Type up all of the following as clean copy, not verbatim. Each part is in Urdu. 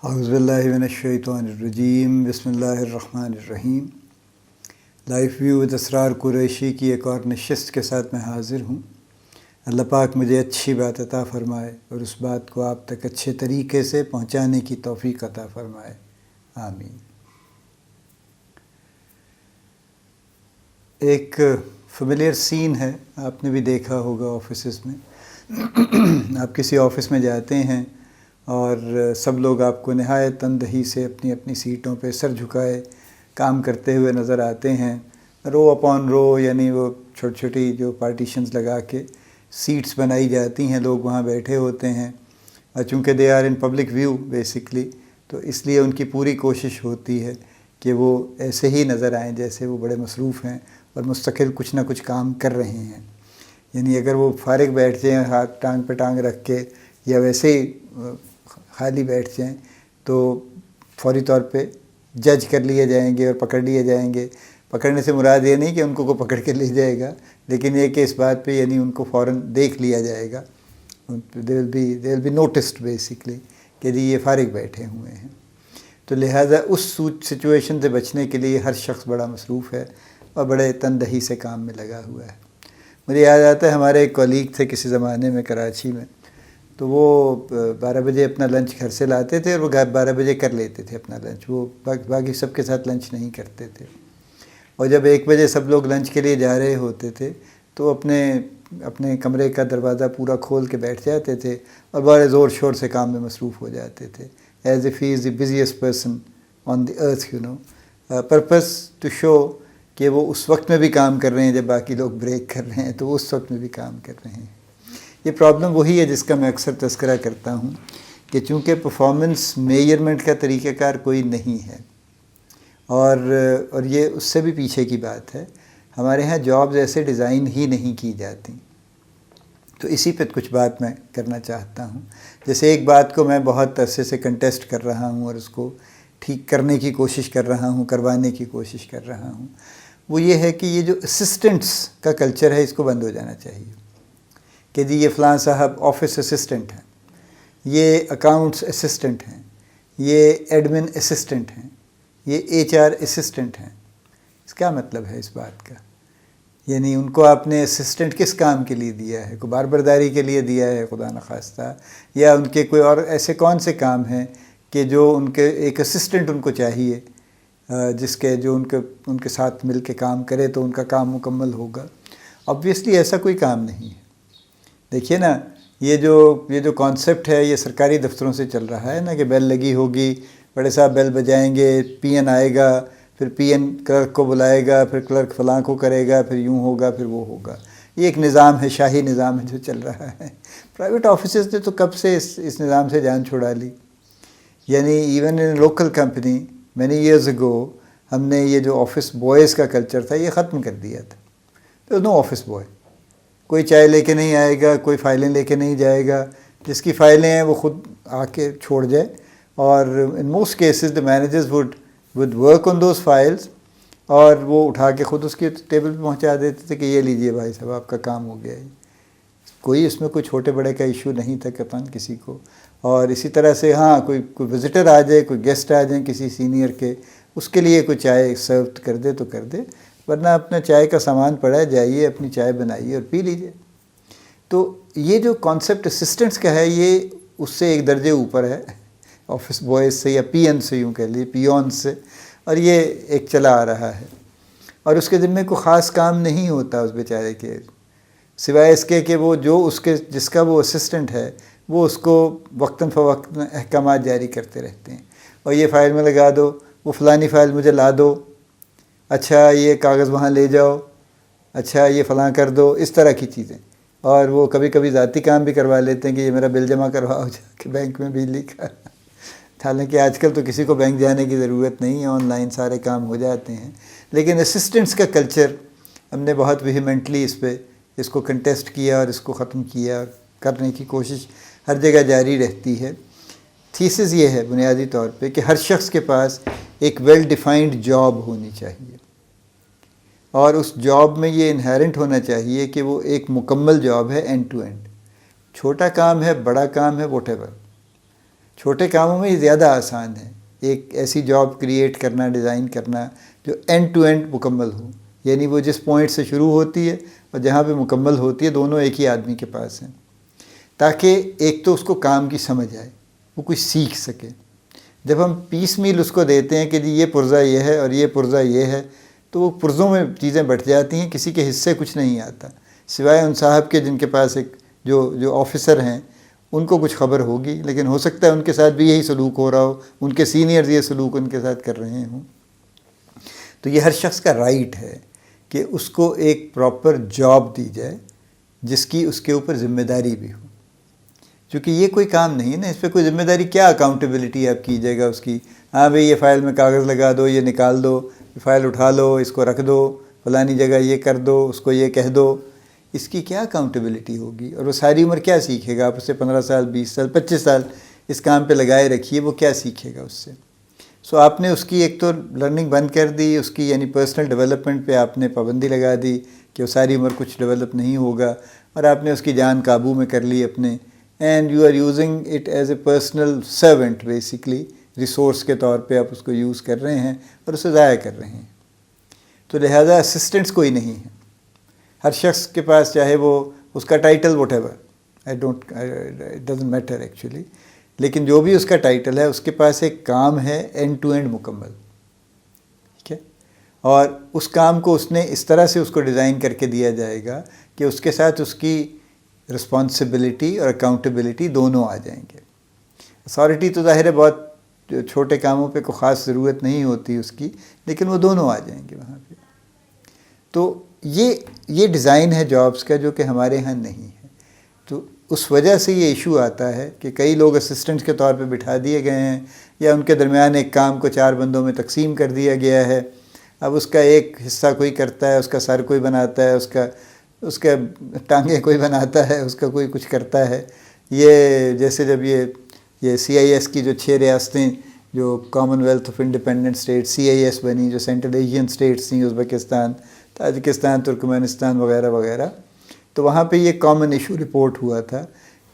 اعوذ باللہ من الشیطان الرجیم، بسم اللہ الرحمن الرحیم۔ لائف ویو ود اسرار قریشی کی ایک اور نشست کے ساتھ میں حاضر ہوں۔ اللہ پاک مجھے اچھی بات عطا فرمائے اور اس بات کو آپ تک اچھے طریقے سے پہنچانے کی توفیق عطا فرمائے، آمین۔ ایک فیملیئر سین ہے، آپ نے بھی دیکھا ہوگا آفیسز میں۔ آپ کسی آفس میں جاتے ہیں اور سب لوگ آپ کو نہایت تندہی سے اپنی اپنی سیٹوں پہ سر جھکائے کام کرتے ہوئے نظر آتے ہیں، رو اپون رو، یعنی وہ چھوٹی چھوٹی جو پارٹیشنز لگا کے سیٹس بنائی جاتی ہیں، لوگ وہاں بیٹھے ہوتے ہیں، اور چونکہ they are in public view basically, تو اس لیے ان کی پوری کوشش ہوتی ہے کہ وہ ایسے ہی نظر آئیں جیسے وہ بڑے مصروف ہیں اور مستقل کچھ نہ کچھ کام کر رہے ہیں۔ یعنی اگر وہ فارغ بیٹھ جائیں ہاتھ ٹانگ پہ ٹانگ رکھ کے، یا ویسے ہی خالی بیٹھ جائیں، تو فوری طور پہ جج کر لیے جائیں گے اور پکڑ لیے جائیں گے۔ پکڑنے سے مراد یہ نہیں کہ ان کو پکڑ کے لے جائے گا، لیکن یہ کہ اس بات پہ یعنی ان کو فوراً دیکھ لیا جائے گا، دے ول بی نوٹسڈ بیسکلی کہ جی یہ فارغ بیٹھے ہوئے ہیں۔ تو لہٰذا اس سچویشن سے بچنے کے لیے ہر شخص بڑا مصروف ہے اور بڑے تندہی سے کام میں لگا ہوا ہے۔ مجھے یاد آتا ہے ہمارے ایک کولیگ تھے کسی زمانے میں کراچی میں، تو وہ 12 بجے اپنا لنچ گھر سے لاتے تھے اور وہ 12 بجے کر لیتے تھے اپنا لنچ، وہ باقی سب کے ساتھ لنچ نہیں کرتے تھے۔ اور جب 1 بجے سب لوگ لنچ کے لیے جا رہے ہوتے تھے تو اپنے کمرے کا دروازہ پورا کھول کے بیٹھ جاتے تھے اور بڑے زور شور سے کام میں مصروف ہو جاتے تھے، as if he is the busiest person on the earth, purpose to show کہ وہ اس وقت میں بھی کام کر رہے ہیں جب باقی لوگ بریک کر رہے ہیں، تو اس وقت میں بھی کام کر رہے ہیں۔ یہ پرابلم وہی ہے جس کا میں اکثر تذکرہ کرتا ہوں کہ چونکہ پرفارمنس میجرمنٹ کا طریقہ کار کوئی نہیں ہے، اور یہ اس سے بھی پیچھے کی بات ہے، ہمارے ہاں جابز ایسے ڈیزائن ہی نہیں کی جاتی۔ تو اسی پہ کچھ بات میں کرنا چاہتا ہوں۔ جیسے ایک بات کو میں بہت عرصے سے کنٹیسٹ کر رہا ہوں اور اس کو ٹھیک کرنے کی کوشش کر رہا ہوں، کروانے کی کوشش کر رہا ہوں، وہ یہ ہے کہ یہ جو اسسٹنٹس کا کلچر ہے اس کو بند ہو جانا چاہیے کہ جی یہ فلاں صاحب آفس اسسٹنٹ ہیں، یہ اکاؤنٹس اسسٹنٹ ہیں، یہ ایڈمن اسسٹنٹ ہیں، یہ HR اسسٹنٹ ہیں۔ اس کیا مطلب ہے اس بات کا؟ یعنی ان کو آپ نے اسسٹنٹ کس کام کے لیے دیا ہے؟ کوئی بار برداری کے لیے دیا ہے خدا نخواستہ، یا ان کے کوئی اور ایسے کون سے کام ہیں کہ جو ان کے ایک اسسٹنٹ ان کو چاہیے، جس کے جو ان کے ساتھ مل کے کام کرے تو ان کا کام مکمل ہوگا؟ آبویسلی ایسا کوئی کام نہیں ہے۔ دیکھیے نا، یہ جو کانسیپٹ ہے یہ سرکاری دفتروں سے چل رہا ہے نا، کہ بیل لگی ہوگی، بڑے صاحب بیل بجائیں گے، PN آئے گا، پھر PN کلرک کو بلائے گا، پھر کلرک فلاں کو کرے گا، پھر یوں ہوگا، پھر وہ ہوگا۔ یہ ایک نظام ہے، شاہی نظام ہے جو چل رہا ہے۔ پرائیویٹ آفیسز نے تو کب سے اس نظام سے جان چھڑا لی۔ یعنی even in local company many years ago ہم نے یہ جو آفس بوائز کا کلچر تھا یہ ختم کر دیا تھا۔ تو نو آفس بوائے، کوئی چائے لے کے نہیں آئے گا، کوئی فائلیں لے کے نہیں جائے گا، جس کی فائلیں ہیں وہ خود آ کے چھوڑ جائے، اور in most cases the managers would work on those files، اور وہ اٹھا کے خود اس کی ٹیبل پہ پہنچا دیتے تھے کہ یہ لیجئے بھائی صاحب آپ کا کام ہو گیا ہے۔ کوئی اس میں کوئی چھوٹے بڑے کا ایشو نہیں تھا کپن کسی کو۔ اور اسی طرح سے ہاں کوئی وزٹر آ جائے، کوئی گیسٹ آ جائیں کسی سینئر کے، اس کے لیے کوئی چائے سرو کر دے تو کر دے، ورنہ اپنا چائے کا سامان پڑا ہے، جائیے اپنی چائے بنائیے اور پی لیجیے۔ تو یہ جو کانسیپٹ اسسٹنٹس کا ہے یہ اس سے ایک درجے اوپر ہے، آفس بوائز سے یا PN سے، یوں کہہ لیے پیون سے، اور یہ ایک چلا آ رہا ہے، اور اس کے ذمے کوئی خاص کام نہیں ہوتا اس بیچارے کے، سوائے اس کے کہ وہ جس کا وہ اسسٹنٹ ہے وہ اس کو وقتاً فوقتاً احکامات جاری کرتے رہتے ہیں، اور یہ فائل میں لگا دو، وہ فلانی فائل مجھے لا دو، اچھا یہ کاغذ وہاں لے جاؤ، اچھا یہ فلاں کر دو، اس طرح کی چیزیں۔ اور وہ کبھی کبھی ذاتی کام بھی کروا لیتے ہیں کہ یہ میرا بل جمع کرواؤ جا کے بینک میں بجلی کا۔ حالانکہ آج کل تو کسی کو بینک جانے کی ضرورت نہیں ہے، آن لائن سارے کام ہو جاتے ہیں، لیکن اسسٹنٹس کا کلچر ہم نے بہت ویہیمنٹلی اس کو کنٹیسٹ کیا اور اس کو ختم کیا، کرنے کی کوشش ہر جگہ جاری رہتی ہے۔ تھیسس یہ ہے بنیادی طور پہ کہ ہر شخص کے پاس ایک ویل ڈیفائنڈ جاب ہونی چاہیے، اور اس جاب میں یہ انہیرنٹ ہونا چاہیے کہ وہ ایک مکمل جاب ہے، اینڈ ٹو اینڈ۔ چھوٹا کام ہے، بڑا کام ہے، واٹ ایور، چھوٹے کاموں میں یہ زیادہ آسان ہے، ایک ایسی جاب کریٹ کرنا، ڈیزائن کرنا جو اینڈ ٹو اینڈ مکمل ہو، یعنی وہ جس پوائنٹ سے شروع ہوتی ہے اور جہاں پہ مکمل ہوتی ہے دونوں ایک ہی آدمی کے پاس ہیں، تاکہ ایک تو اس کو کام کی سمجھ آئے، وہ کچھ سیکھ سکے۔ جب ہم پیس میل اس کو دیتے ہیں کہ جی یہ پرزہ یہ ہے اور یہ پرزہ یہ ہے، تو وہ پرزوں میں چیزیں بٹ جاتی ہیں، کسی کے حصے کچھ نہیں آتا، سوائے ان صاحب کے جن کے پاس ایک جو آفیسر ہیں ان کو کچھ خبر ہوگی، لیکن ہو سکتا ہے ان کے ساتھ بھی یہی سلوک ہو رہا ہو، ان کے سینئرز یہ سلوک ان کے ساتھ کر رہے ہوں۔ تو یہ ہر شخص کا رائٹ ہے کہ اس کو ایک پراپر جاب دی جائے جس کی اس کے اوپر ذمہ داری بھی ہو، چونکہ یہ کوئی کام نہیں ہے نا، اس پہ کوئی ذمہ داری کیا اکاؤنٹیبلٹی آپ کیجیے گا اس کی؟ ہاں بھئی یہ فائل میں کاغذ لگا دو، یہ نکال دو، یہ فائل اٹھا لو، اس کو رکھ دو، فلانی جگہ یہ کر دو، اس کو یہ کہہ دو، اس کی کیا اکاؤنٹیبلٹی ہوگی؟ اور وہ ساری عمر کیا سیکھے گا؟ آپ اسے 15 سال 20 سال 25 سال اس کام پہ لگائے رکھیے، وہ کیا سیکھے گا اس سے؟ سو آپ نے اس کی ایک تو لرننگ بند کر دی، اس کی یعنی پرسنل ڈیولپمنٹ پہ آپ نے پابندی لگا دی کہ وہ ساری عمر کچھ ڈیولپ نہیں ہوگا، اور آپ نے اس کی جان قابو میں کر لی اپنے، and you are using it as a personal servant, basically resource کے طور پہ آپ اس کو یوز کر رہے ہیں اور اسے ضائع کر رہے ہیں۔ تو لہٰذا اسسٹنٹس کوئی نہیں ہے، ہر شخص کے پاس، چاہے وہ اس کا title what ever, it doesn't matter actually, لیکن جو بھی اس کا ٹائٹل ہے اس کے پاس ایک کام ہے اینڈ ٹو اینڈ مکمل، ٹھیک ہے؟ اور اس کام کو اس نے اس طرح سے اس کو ڈیزائن کر کے دیا جائے گا کہ اس کے ساتھ اس کی رسپانسبلٹی اور اکاؤنٹیبلٹی دونوں آ جائیں گے۔ اتھارٹی تو ظاہر ہے بہت چھوٹے کاموں پہ کوئی خاص ضرورت نہیں ہوتی اس کی، لیکن وہ دونوں آ جائیں گے وہاں پہ۔ تو یہ ڈیزائن ہے جابس کا جو کہ ہمارے ہاں نہیں ہے، تو اس وجہ سے یہ ایشو آتا ہے کہ کئی لوگ اسسٹنٹ کے طور پہ بٹھا دیے گئے ہیں، یا ان کے درمیان ایک کام کو 4 بندوں میں تقسیم کر دیا گیا ہے، اب اس کا ایک حصہ کوئی کرتا ہے، اس کا سر کوئی بناتا ہے، اس کا ٹانگیں کوئی بناتا ہے، اس کا کوئی کچھ کرتا ہے۔ یہ جیسے جب یہ CIS کی جو 6 ریاستیں جو common wealth of independent state CIS بنی، جو سینٹرل ایشین اسٹیٹس تھیں، ازبکستان، تاجکستان، ترکمانستان وغیرہ وغیرہ، تو وہاں پہ یہ کامن ایشو رپورٹ ہوا تھا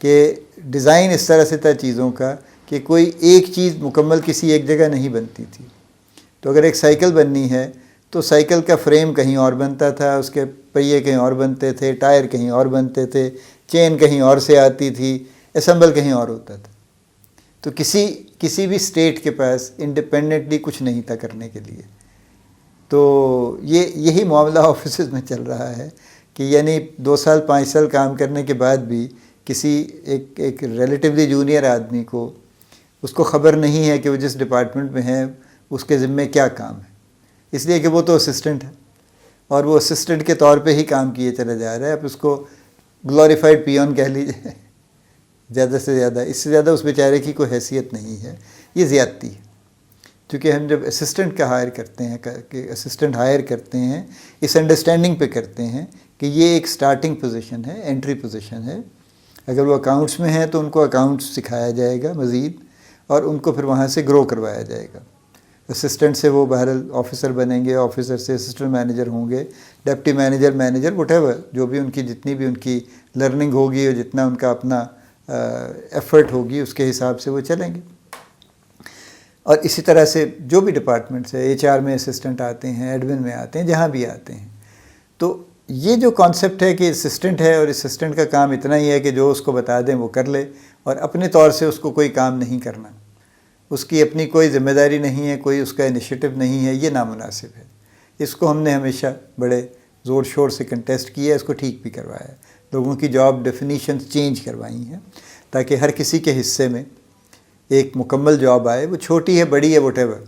کہ ڈیزائن اس طرح سے تھا چیزوں کا کہ کوئی ایک چیز مکمل کسی ایک جگہ نہیں بنتی تھی۔ تو اگر ایک سائیکل بننی ہے تو سائیکل کا فریم کہیں اور بنتا تھا، اس کے پہیے کہیں اور بنتے تھے، ٹائر کہیں اور بنتے تھے، چین کہیں اور سے آتی تھی، اسمبل کہیں اور ہوتا تھا۔ تو کسی بھی اسٹیٹ کے پاس انڈیپینڈنٹلی کچھ نہیں تھا کرنے کے لیے۔ تو یہی معاملہ آفیسز میں چل رہا ہے کہ یعنی 2 سال 5 سال کام کرنے کے بعد بھی کسی ایک ریلیٹیولی جونیئر آدمی کو اس کو خبر نہیں ہے کہ وہ جس ڈپارٹمنٹ میں ہے اس کے ذمے کیا کام ہے، اس لیے کہ وہ تو اسسٹنٹ ہے اور وہ اسسٹنٹ کے طور پہ ہی کام کیے چلا جا رہا ہے۔ اب اس کو گلوریفائڈ پیون کہہ لیجیے، زیادہ سے زیادہ، اس سے زیادہ اس بیچارے کی کوئی حیثیت نہیں ہے۔ یہ زیادتی ہے، کیونکہ ہم جب اسسٹنٹ کا ہائر کرتے ہیں کہ اسسٹنٹ ہائر کرتے ہیں اس انڈرسٹینڈنگ پہ کرتے ہیں کہ یہ ایک سٹارٹنگ پوزیشن ہے، انٹری پوزیشن ہے۔ اگر وہ اکاؤنٹس میں ہیں تو ان کو اکاؤنٹس سکھایا جائے گا مزید، اور ان کو پھر وہاں سے گرو کروایا جائے گا۔ اسسٹنٹ سے وہ بہرحال آفیسر بنیں گے، آفیسر سے اسسٹنٹ مینیجر ہوں گے، ڈپٹی مینیجر وٹ ایور، جو بھی ان کی جتنی بھی ان کی لرننگ ہوگی اور جتنا ان کا اپنا ایفرٹ ہوگی اس کے حساب سے وہ چلیں گے۔ اور اسی طرح سے جو بھی ڈپارٹمنٹس ہے، HR میں اسسٹنٹ آتے ہیں، ایڈمن میں آتے ہیں، جہاں بھی آتے ہیں، تو یہ جو کانسیپٹ ہے کہ اسسٹنٹ ہے اور اسسٹنٹ کا کام اتنا ہی ہے کہ جو اس کو بتا دیں وہ کر لے، اور اپنے طور سے اس کو کوئی کام نہیں کرنا، اس کی اپنی کوئی ذمہ داری نہیں ہے، کوئی اس کا انیشیٹو نہیں ہے، یہ نامناسب ہے۔ اس کو ہم نے ہمیشہ بڑے زور شور سے کنٹیسٹ کیا ہے، اس کو ٹھیک بھی کروایا ہے، لوگوں کی جاب ڈیفینیشنز چینج کروائی ہیں تاکہ ہر کسی کے حصے میں ایک مکمل جاب آئے، وہ چھوٹی ہے بڑی ہے وٹ ایور،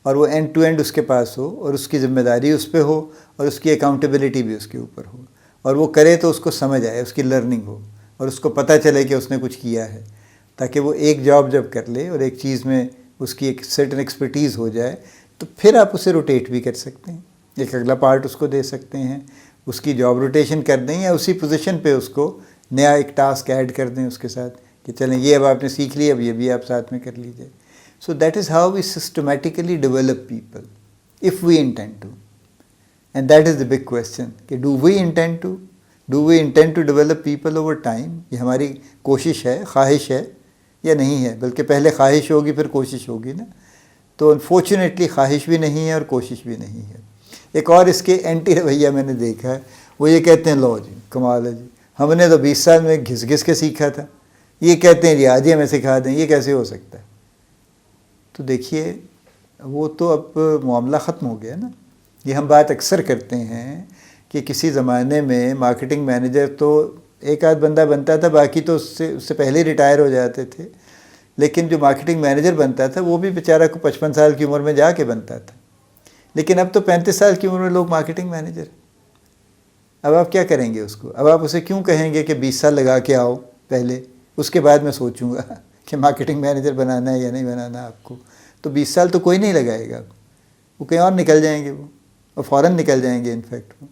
اور وہ اینڈ ٹو اینڈ اس کے پاس ہو، اور اس کی ذمہ داری اس پہ ہو، اور اس کی اکاؤنٹیبلٹی بھی اس کے اوپر ہو، اور وہ کرے تو اس کو سمجھ آئے، اس کی لرننگ ہو، اور اس کو پتہ چلے کہ اس نے کچھ کیا ہے، تاکہ وہ ایک جاب جب کر لے اور ایک چیز میں اس کی ایک سرٹن ایکسپرٹیز ہو جائے تو پھر آپ اسے روٹیٹ بھی کر سکتے ہیں، ایک اگلا پارٹ اس کو دے سکتے ہیں، اس کی جاب روٹیشن کر دیں، یا اسی پوزیشن پہ اس کو نیا ایک ٹاسک ایڈ کر دیں اس کے ساتھ کہ چلیں یہ اب آپ نے سیکھ لی، اب یہ بھی آپ ساتھ میں کر لیجیے۔ So that is how we systematically develop people if we intend to, and that is the big question کہ do we intend to develop people over time. یہ ہماری کوشش ہے، خواہش ہے یا نہیں ہے، بلکہ پہلے خواہش ہوگی پھر کوشش ہوگی نا. تو انفارچونیٹلی خواہش بھی نہیں ہے اور کوشش بھی نہیں ہے. ایک اور اس کے اینٹی رویہ میں نے دیکھا ہے، وہ یہ کہتے ہیں لو جی کمال ہے جی، ہم نے تو 20 سال میں گھس گھس کے سیکھا تھا، یہ کہتے ہیں جی آج ہی ہمیں سکھا دیں، یہ کیسے ہو سکتا ہے؟ تو دیکھیے وہ تو اب معاملہ ختم ہو گیا نا. یہ ہم بات اکثر کرتے ہیں کہ کسی زمانے میں مارکیٹنگ مینیجر تو ایک آدھ بندہ بنتا تھا، باقی تو اس سے پہلے ہی ریٹائر ہو جاتے تھے، لیکن جو مارکیٹنگ مینیجر بنتا تھا وہ بھی بیچارہ کو 55 سال کی عمر میں جا کے بنتا تھا. لیکن اب تو 35 سال کی عمر میں لوگ مارکیٹنگ مینیجر. اب آپ کیا کریں گے اس کو؟ اب آپ اسے کیوں کہیں گے کہ 20 سال لگا کے آؤ پہلے، اس کے بعد میں سوچوں گا کہ مارکیٹنگ مینیجر بنانا ہے یا نہیں بنانا آپ کو. تو 20 سال تو کوئی نہیں لگائے گا، وہ کہیں اور نکل جائیں گے، وہ اور فوراً نکل جائیں گے انفیکٹ وہ.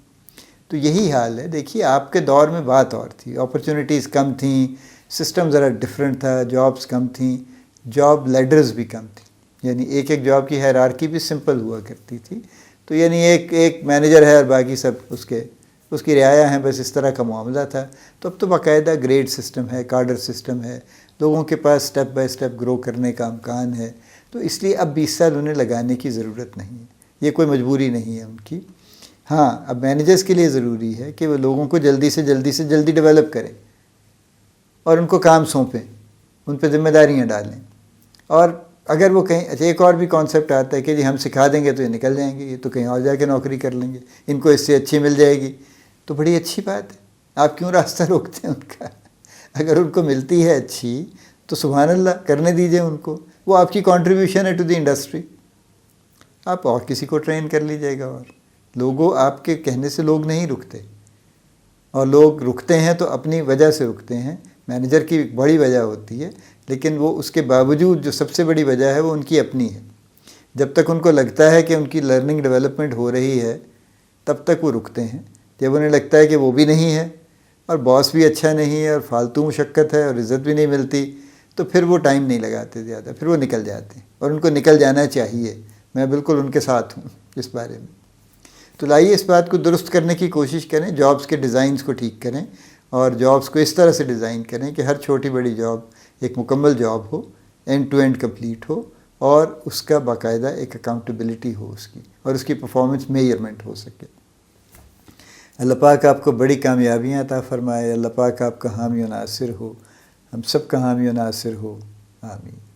تو یہی حال ہے. دیکھیے آپ کے دور میں بات اور تھی، اپرچونیٹیز کم تھیں، سسٹم ذرا ڈفرینٹ تھا، جابس کم تھیں، جاب لیڈرز بھی کم تھیں، یعنی ایک ایک جاب کی ہیرارکی بھی سمپل ہوا کرتی تھی. تو یعنی ایک مینیجر ہے اور باقی سب اس کی رعایا ہیں، بس اس طرح کا معاملہ تھا. تو اب تو باقاعدہ گریڈ سسٹم ہے، کارڈر سسٹم ہے، لوگوں کے پاس سٹیپ بائی سٹیپ گرو کرنے کا امکان ہے. تو اس لیے اب 20 سال انہیں لگانے کی ضرورت نہیں ہے، یہ کوئی مجبوری نہیں ہے ان کی. ہاں اب مینیجرز کے لیے ضروری ہے کہ وہ لوگوں کو جلدی سے جلدی ڈیولپ کریں اور ان کو کام سونپیں، ان پہ ذمہ داریاں ڈالیں. اور اگر وہ کہیں اچھا ایک اور بھی کانسیپٹ آتا ہے کہ جی ہم سکھا دیں گے تو یہ نکل جائیں گے، یہ تو کہیں اور جا کے نوکری کر لیں گے، ان کو اس سے اچھی مل جائے گی. تو بڑی اچھی بات ہے، آپ کیوں راستہ روکتے ہیں ان کا؟ اگر ان کو ملتی ہے اچھی تو سبحان اللہ کرنے دیجئے ان کو، وہ آپ کی کنٹریبیوشن ہے ٹو دی انڈسٹری. آپ اور کسی کو ٹرین کر لیجئے گا. اور لوگوں آپ کے کہنے سے لوگ نہیں رکتے، اور لوگ رکتے ہیں تو اپنی وجہ سے رکتے ہیں. مینیجر کی بڑی وجہ ہوتی ہے، لیکن وہ اس کے باوجود جو سب سے بڑی وجہ ہے وہ ان کی اپنی ہے. جب تک ان کو لگتا ہے کہ ان کی لرننگ ڈیولپمنٹ ہو رہی ہے تب تک وہ رکتے ہیں. جب انہیں لگتا ہے کہ وہ بھی نہیں ہے اور باس بھی اچھا نہیں ہے اور فالتو مشقت ہے اور عزت بھی نہیں ملتی، تو پھر وہ ٹائم نہیں لگاتے زیادہ، پھر وہ نکل جاتے ہیں. اور ان کو نکل جانا چاہیے، میں بالکل ان کے ساتھ ہوں اس بارے میں. تو لائیے اس بات کو درست کرنے کی کوشش کریں، جابس کے ڈیزائنز کو ٹھیک کریں اور جابس کو اس طرح سے ڈیزائن کریں کہ ہر چھوٹی بڑی جاب ایک مکمل جاب ہو، اینڈ ٹو اینڈ کمپلیٹ ہو، اور اس کا باقاعدہ ایک اکاؤنٹیبلٹی ہو اس کی، اور اس کی پرفارمنس میئرمنٹ ہو سکے. اللہ پاک آپ کو بڑی کامیابیاں عطا فرمائے. اللہ پاک آپ کا حامی و ناصر ہو، ہم سب کا حامی و ناصر ہو. آمین.